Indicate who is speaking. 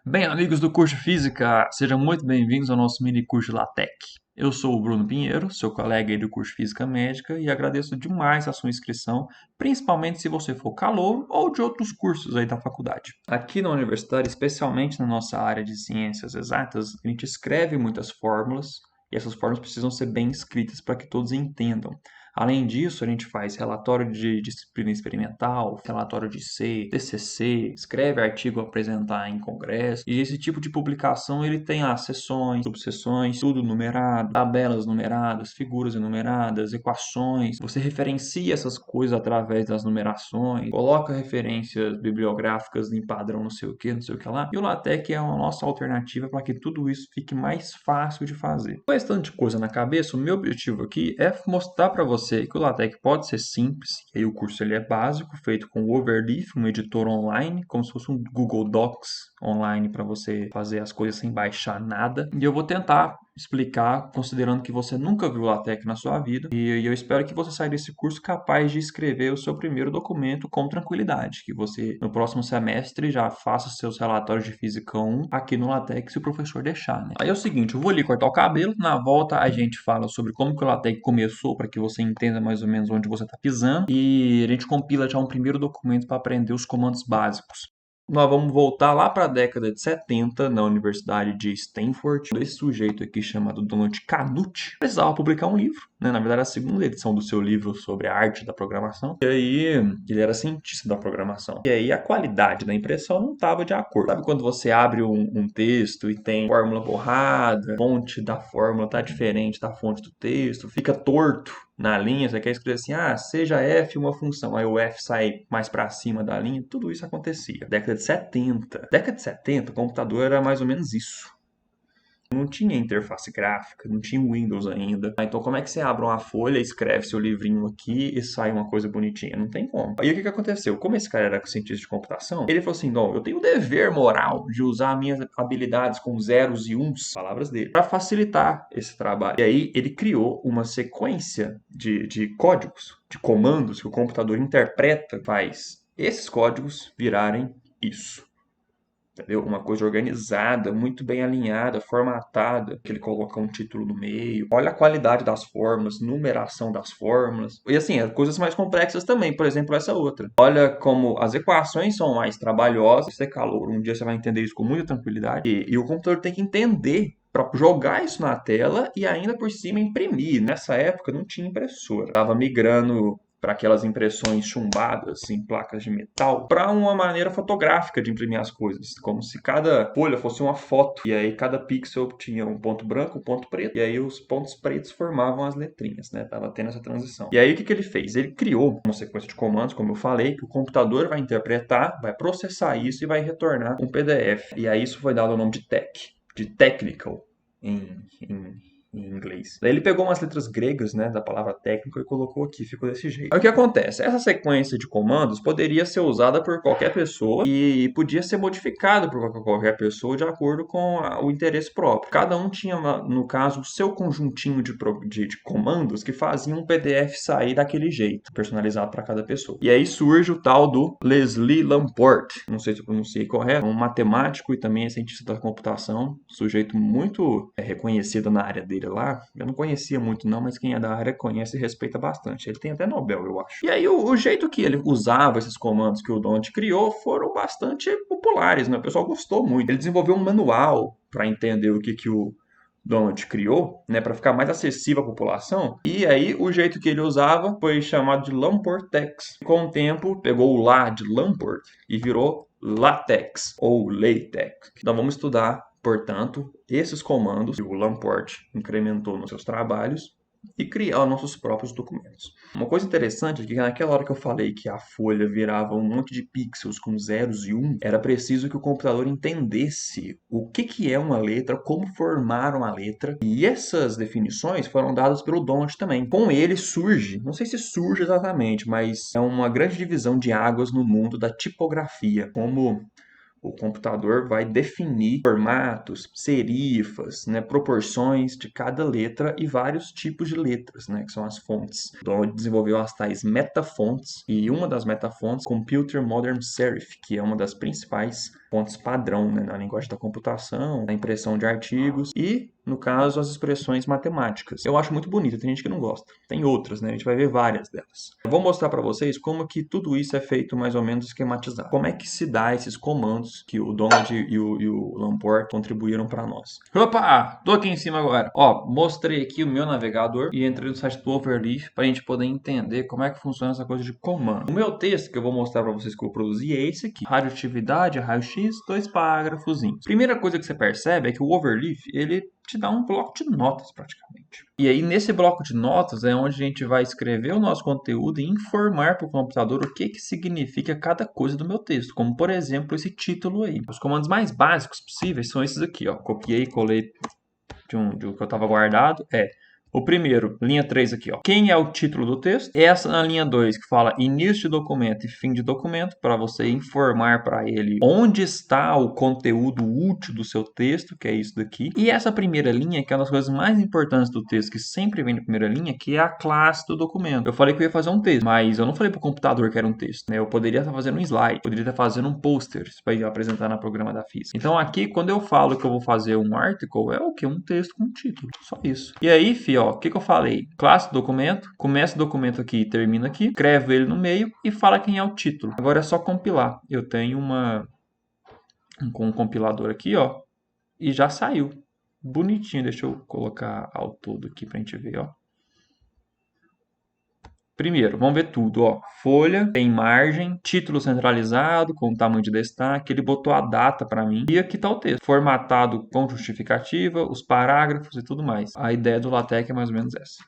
Speaker 1: Bem, amigos do curso de Física, sejam muito bem-vindos ao nosso mini curso de LaTeX. Eu sou o Bruno Pinheiro, seu colega aí do curso de Física Médica, e agradeço demais a sua inscrição, principalmente se você for calouro ou de outros cursos aí da faculdade. Aqui na universidade, especialmente na nossa área de ciências exatas, a gente escreve muitas fórmulas, e essas fórmulas precisam ser bem escritas para que todos entendam. Além disso, a gente faz relatório de disciplina experimental, relatório de C, TCC, escreve artigo a apresentar em congresso. E esse tipo de publicação ele tem lá seções, subseções, tudo numerado, tabelas numeradas, figuras enumeradas, equações. Você referencia essas coisas através das numerações, coloca referências bibliográficas em padrão não sei o que lá. E o LaTeX é a nossa alternativa para que tudo isso fique mais fácil de fazer. Com esse tanto de coisa na cabeça, o meu objetivo aqui é mostrar para você que o LaTeX pode ser simples, e aí o curso ele é básico, feito com o Overleaf, um editor online, como se fosse um Google Docs online para você fazer as coisas sem baixar nada. E eu vou tentar explicar, considerando que você nunca viu LaTeX na sua vida, e eu espero que você saia desse curso capaz de escrever o seu primeiro documento com tranquilidade, que você no próximo semestre já faça seus relatórios de Física 1 aqui no LaTeX se o professor deixar, né? Aí é o seguinte, eu vou ali cortar o cabelo, na volta a gente fala sobre como que o LaTeX começou, para que você entenda mais ou menos onde você está pisando, e a gente compila já um primeiro documento para aprender os comandos básicos. Nós vamos voltar lá para a década de 70, na Universidade de Stanford. Esse sujeito aqui, chamado Donald Knuth, precisava publicar um livro, né? Na verdade, a segunda edição do seu livro sobre a arte da programação. E aí, ele era cientista da programação. E aí, a qualidade da impressão não estava de acordo. Sabe quando você abre um texto e tem fórmula borrada, a fonte da fórmula está diferente da fonte do texto, fica torto na linha, você quer escrever assim, seja f uma função, aí o f sai mais para cima da linha, tudo isso acontecia. Década de 70. Década de 70, o computador era mais ou menos isso. Não tinha interface gráfica, não tinha Windows ainda. Então, como é que você abre uma folha, escreve seu livrinho aqui e sai uma coisa bonitinha? Não tem como. Aí o que aconteceu? Como esse cara era cientista de computação, ele falou assim: não, eu tenho o dever moral de usar minhas habilidades com zeros e uns, palavras dele, para facilitar esse trabalho. E aí ele criou uma sequência de códigos, de comandos que o computador interpreta, faz esses códigos virarem isso. Entendeu? Uma coisa organizada, muito bem alinhada, formatada, que ele coloca um título no meio. Olha a qualidade das fórmulas, numeração das fórmulas. E assim, coisas mais complexas também, por exemplo, essa outra. Olha como as equações são mais trabalhosas. Você é calor, um dia você vai entender isso com muita tranquilidade. E o computador tem que entender para jogar isso na tela e ainda por cima imprimir. Nessa época não tinha impressora. Estava migrando para aquelas impressões chumbadas em placas de metal, para uma maneira fotográfica de imprimir as coisas, como se cada folha fosse uma foto, e aí cada pixel tinha um ponto branco, um ponto preto, e aí os pontos pretos formavam as letrinhas, né? Tava tendo essa transição. E aí o que ele fez? Ele criou uma sequência de comandos, como eu falei, que o computador vai interpretar, vai processar isso e vai retornar um PDF. E aí isso foi dado o nome de TEC, de Technical, em inglês. Daí ele pegou umas letras gregas, né, da palavra técnico e colocou aqui, ficou desse jeito. Aí o que acontece? Essa sequência de comandos poderia ser usada por qualquer pessoa e podia ser modificada por qualquer pessoa de acordo com o interesse próprio. Cada um tinha, no caso, o seu conjuntinho de comandos que faziam um PDF sair daquele jeito, personalizado para cada pessoa. E aí surge o tal do Leslie Lamport, não sei se eu pronunciei correto, um matemático e também é cientista da computação, sujeito muito reconhecido na área dele lá. Eu não conhecia muito não, mas quem é da área conhece e respeita bastante. Ele tem até Nobel, eu acho. E aí o jeito que ele usava esses comandos que o Donald criou foram bastante populares, né? O pessoal gostou muito. Ele desenvolveu um manual para entender o que o Donald criou, né, para ficar mais acessível à população. E aí o jeito que ele usava foi chamado de Lamport-Tex. Com o tempo, pegou o lá de Lamport e virou LaTeX ou LaTeX. Então vamos estudar, portanto, esses comandos que o Lamport incrementou nos seus trabalhos e criar nossos próprios documentos. Uma coisa interessante é que naquela hora que eu falei que a folha virava um monte de pixels com zeros e um, era preciso que o computador entendesse o que é uma letra, como formar uma letra, e essas definições foram dadas pelo Donald também. Com ele surge, não sei se surge exatamente, mas é uma grande divisão de águas no mundo da tipografia, como O computador vai definir formatos, serifas, né, proporções de cada letra e vários tipos de letras, né, que são as fontes. Então, ele desenvolveu as tais metafontes, e uma das metafontes, Computer Modern Serif, que é uma das principais fontes padrão, né, na linguagem da computação, na impressão de artigos e, no caso, as expressões matemáticas. Eu acho muito bonito, tem gente que não gosta. Tem outras, né? A gente vai ver várias delas. Eu vou mostrar para vocês como que tudo isso é feito mais ou menos esquematizado. Como é que se dá esses comandos que o Donald e o Lamport contribuíram para nós. Opa! Tô aqui em cima agora. Ó, mostrei aqui o meu navegador e entrei no site do Overleaf para a gente poder entender como é que funciona essa coisa de comando. O meu texto que eu vou mostrar para vocês que eu produzi é esse aqui. Radioatividade, raio-x, 2 parágrafozinhos. Primeira coisa que você percebe é que o Overleaf, ele te dá um bloco de notas praticamente. E aí nesse bloco de notas é onde a gente vai escrever o nosso conteúdo e informar para o computador o que significa cada coisa do meu texto, como por exemplo esse título aí. Os comandos mais básicos possíveis são esses aqui, ó. Copiei, colei de um que eu estava guardado. O primeiro, linha 3 aqui, ó. Quem é o título do texto? Essa na linha 2 que fala início de documento e fim de documento, para você informar para ele onde está o conteúdo útil do seu texto, que é isso daqui. E essa primeira linha, que é uma das coisas mais importantes do texto, que sempre vem na primeira linha, que é a classe do documento. Eu falei que eu ia fazer um texto, mas eu não falei para o computador que era um texto, né? Eu poderia estar fazendo um slide, poderia estar fazendo um poster para apresentar no programa da física. Então aqui, quando eu falo que eu vou fazer um article, é o que? Um texto com título. Só isso. E aí, ó, o que eu falei? Classe do documento, começa o documento aqui e termina aqui, escrevo ele no meio e fala quem é o título. Agora é só compilar. Eu tenho um compilador aqui, ó, e já saiu. Bonitinho, deixa eu colocar ao todo aqui pra gente ver, ó. Primeiro, vamos ver tudo, ó. Folha, tem margem, título centralizado, com tamanho de destaque. Ele botou a data para mim. E aqui está o texto, formatado com justificativa, os parágrafos e tudo mais. A ideia do LaTeX é mais ou menos essa.